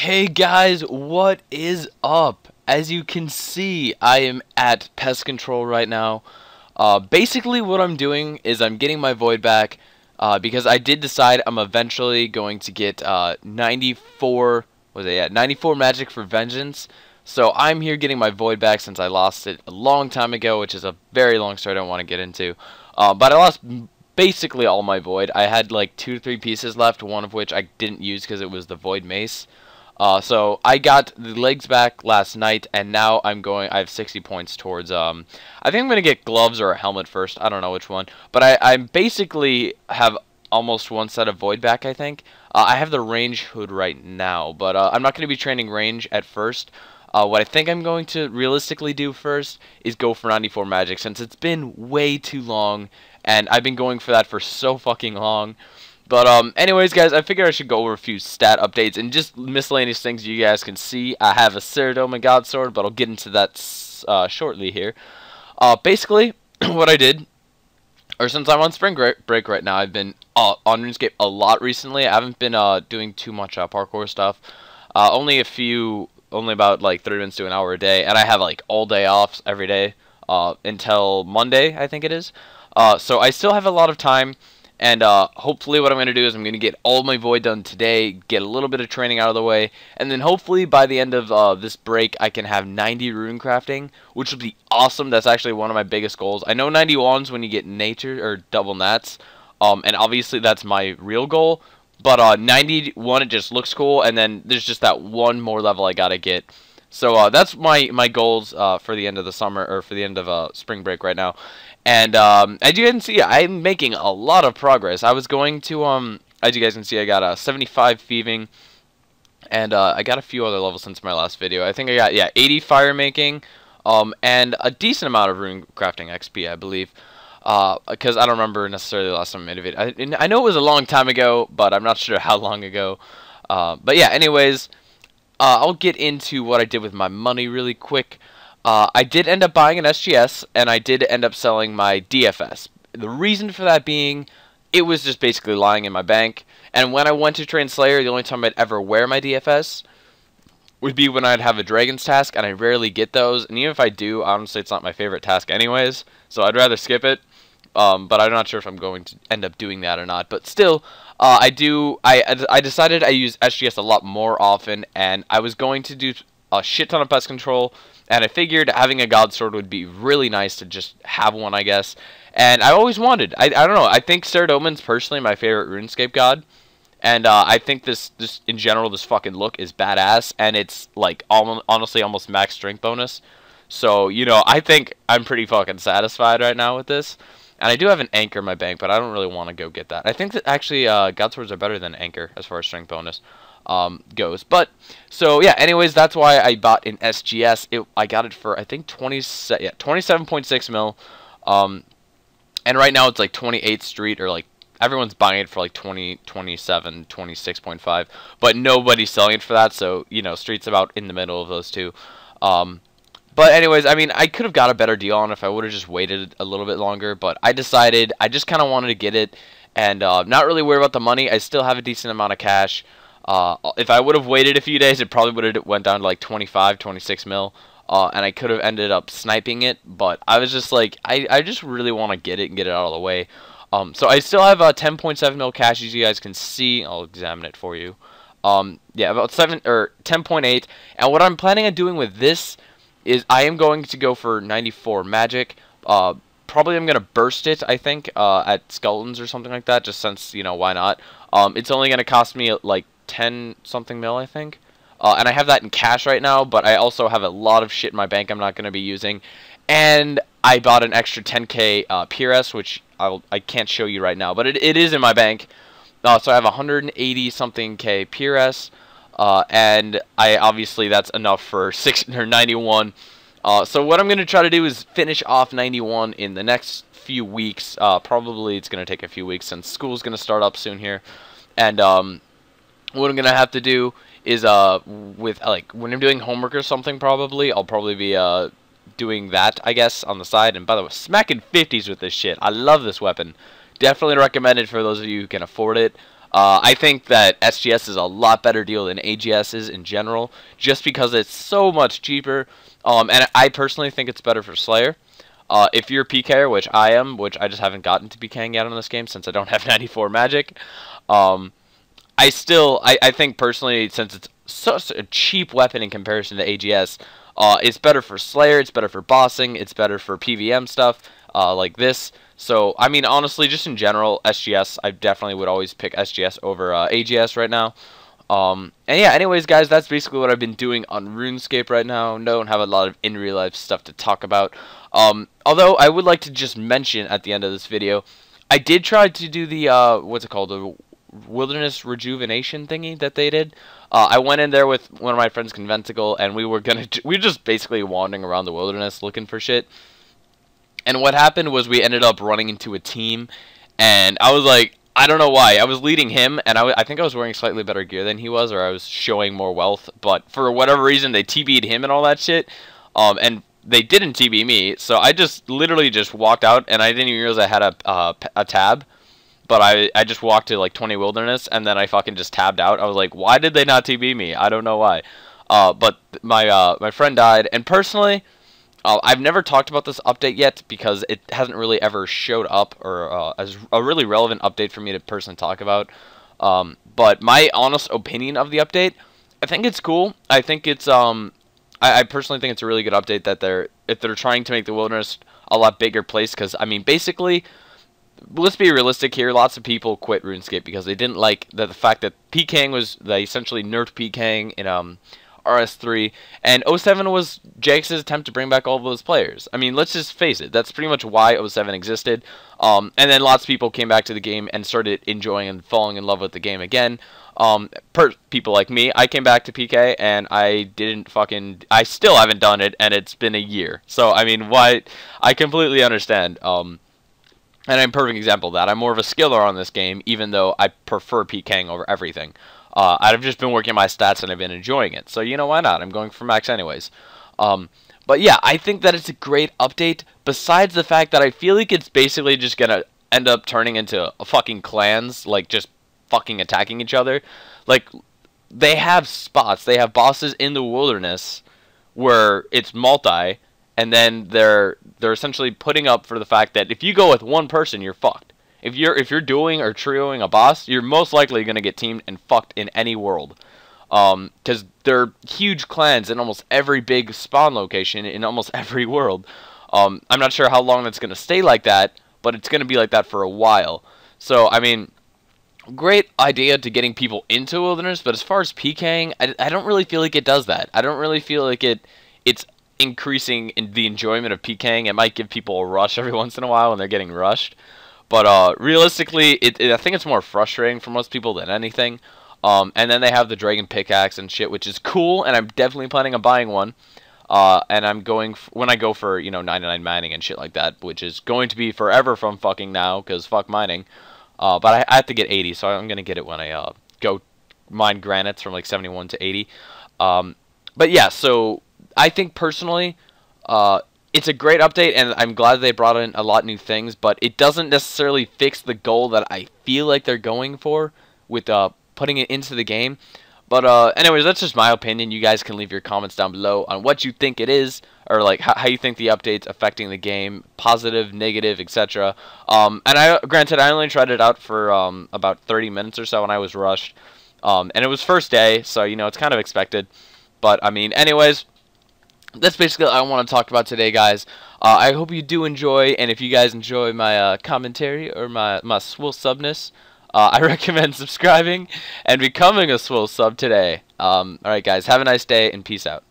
Hey guys, what is up? As you can see, I am at Pest Control right now. Basically what I'm doing is I'm getting my void back because I did decide I'm eventually going to get 94 magic for Vengeance. So I'm here getting my void back since I lost it a long time ago, which is a very long story I don't want to get into. But I lost basically all my void. I had like 2 to 3 pieces left, one of which I didn't use because it was the void mace. So I got the legs back last night, and now I have 60 points towards, I think I'm going to get gloves or a helmet first. I don't know which one. But I basically have almost one set of void back, I think. I have the range hood right now, but I'm not going to be training range at first. What I think I'm going to realistically do first is go for 94 magic, since it's been way too long, and I've been going for that for so fucking long. But anyways, guys, I figured I should go over a few stat updates and just miscellaneous things you guys can see. I have a Ceridome and Godsword, but I'll get into that shortly here. Basically, what I did, or since I'm on spring break right now, I've been on Runescape a lot recently. I haven't been doing too much parkour stuff. Only about like 30 minutes to an hour a day, and I have like all day off every day until Monday, I think it is. So I still have a lot of time. And hopefully what I'm going to do is I'm going to get all my void done today, get a little bit of training out of the way, and then hopefully by the end of this break I can have 90 Runecrafting, which would be awesome. That's actually one of my biggest goals. I know 91's when you get nature or double nats, and obviously that's my real goal, but 91 it just looks cool, and then there's just that one more level I got to get. So that's my goals for the end of the summer, or for the end of spring break right now. And as you can see, I'm making a lot of progress. I was going to, as you guys can see, I got 75 thieving, and I got a few other levels since my last video. I think I got, 80 fire making, and a decent amount of Runecrafting XP, I believe. Because I don't remember necessarily the last time I made a video. I know it was a long time ago, but I'm not sure how long ago. But yeah, anyways, I'll get into what I did with my money really quick. I did end up buying an SGS, and I did end up selling my DFS. The reason for that being, it was just basically lying in my bank. And when I went to train Slayer, the only time I'd ever wear my DFS would be when I'd have a Dragon's task, and I rarely get those. And even if I do, honestly, it's not my favorite task anyways, so I'd rather skip it. But I'm not sure if I'm going to end up doing that or not. But still, I decided I use SGS a lot more often, and I was going to do a shit ton of pest control. And I figured having a Godsword would be really nice to just have one, I guess. And I always wanted. I don't know. I think Ceridome's personally my favorite RuneScape god. And I think this in general, this fucking look is badass. And it's like honestly almost max strength bonus. So, you know, I think I'm pretty fucking satisfied right now with this. And I do have an Anchor in my bank, but I don't really want to go get that. I think that actually Godswords are better than Anchor as far as strength bonus goes. But so yeah, anyways, that's why I bought an SGS. I got it for I think 27.6 mil, and right now it's like 28th Street, or like everyone's buying it for like 27, 26.5, but nobody's selling it for that. So you know, Street's about in the middle of those two. But anyways, I mean, I could have got a better deal on it if I would have just waited a little bit longer, but I decided I just kind of wanted to get it, and not really worry about the money. I still have a decent amount of cash. If I would have waited a few days, it probably would have went down to like 25, 26 mil, and I could have ended up sniping it, but I was just like, I just really want to get it and get it out of the way. So I still have 10.7 mil cash, as you guys can see. I'll examine it for you. Yeah, about 10.8, and what I'm planning on doing with this is I am going to go for 94 magic. Probably I'm going to burst it, I think, at Skeletons or something like that, just since, you know, why not? It's only going to cost me like 10 something mil, I think. And I have that in cash right now, but I also have a lot of shit in my bank I'm not going to be using. And I bought an extra 10k PRS, which I can't show you right now, but it is in my bank. So I have 180 something k PRS, and obviously that's enough for 91. So what I'm going to try to do is finish off 91 in the next few weeks. Probably it's going to take a few weeks since school's going to start up soon here. And what I'm going to have to do is with like when I'm doing homework or something, I'll probably be doing that, I guess, on the side. And by the way, smacking 50s with this shit. I love this weapon. Definitely recommend it for those of you who can afford it. I think that SGS is a lot better deal than AGS is in general, just because it's so much cheaper. And I personally think it's better for Slayer. If you're a PKer, which I am, which I just haven't gotten to PKing yet on this game since I don't have 94 magic, I think personally, since it's such a cheap weapon in comparison to AGS, it's better for Slayer, it's better for bossing, it's better for PVM stuff like this. So, I mean, honestly, just in general, SGS, I definitely would always pick SGS over AGS right now. And yeah, anyways, guys, that's basically what I've been doing on RuneScape right now. Don't have a lot of in real life stuff to talk about. Although I would like to just mention at the end of this video, I did try to do the what's it called, the wilderness rejuvenation thingy that they did. I went in there with one of my friends, Conventicle, and we were just basically wandering around the wilderness looking for shit. And what happened was we ended up running into a team, and I was like, I don't know why. I was leading him, and I think I was wearing slightly better gear than he was, or I was showing more wealth. But for whatever reason, they TB'd him and all that shit. And they didn't TB me, so I just literally just walked out, and I didn't even realize I had a tab. But I just walked to like 20 wilderness, and then I fucking just tabbed out. I was like, why did they not TB me? I don't know why. But my friend died, and personally, I've never talked about this update yet because it hasn't really ever showed up or as a really relevant update for me to personally talk about. But my honest opinion of the update, I think it's cool. I think it's I personally think it's a really good update that if they're trying to make the wilderness a lot bigger place, because I mean basically, let's be realistic here. Lots of people quit RuneScape because they didn't like the fact that Pking was, they essentially nerfed Pking in RS3, and 07 was Jax's attempt to bring back all of those players. I mean, let's just face it, that's pretty much why 07 existed. And then lots of people came back to the game and started enjoying and falling in love with the game again. People like me, I came back to PK and I still haven't done it, and it's been a year. So I mean, why? I completely understand. And I'm a perfect example of that. I'm more of a skiller on this game, even though I prefer PKing over everything. I've just been working my stats and I've been enjoying it. So, you know, why not? I'm going for max anyways. But yeah, I think that it's a great update, besides the fact that I feel like it's basically just going to end up turning into fucking clans, like just fucking attacking each other. Like, they have spots, they have bosses in the wilderness where it's multi, and then they're essentially putting up for the fact that if you go with one person, you're fucked. If you're doing or trioing a boss, you're most likely going to get teamed and fucked in any world. Because they're huge clans in almost every big spawn location in almost every world. I'm not sure how long that's going to stay like that, but it's going to be like that for a while. So, I mean, great idea to getting people into wilderness, but as far as PKing, I don't really feel like it does that. I don't really feel like it's increasing in the enjoyment of PKing. It might give people a rush every once in a while when they're getting rushed. But realistically, I think it's more frustrating for most people than anything. And then they have the dragon pickaxe and shit, which is cool, and I'm definitely planning on buying one. And I'm going, when I go for, you know, 99 mining and shit like that, which is going to be forever from fucking now, because fuck mining. But I have to get 80, so I'm going to get it when I go mine granites from like 71 to 80. But yeah, so I think personally, it's a great update, and I'm glad they brought in a lot of new things, but it doesn't necessarily fix the goal that I feel like they're going for with putting it into the game. But anyways, that's just my opinion. You guys can leave your comments down below on what you think it is, or like how you think the update's affecting the game, positive, negative, etc. And granted, I only tried it out for about 30 minutes or so when I was rushed, and it was first day, so you know it's kind of expected. But I mean, anyways, that's basically all I want to talk about today, guys. I hope you do enjoy, and if you guys enjoy my commentary or my swill subness, I recommend subscribing and becoming a swill sub today. Alright, guys, have a nice day, and peace out.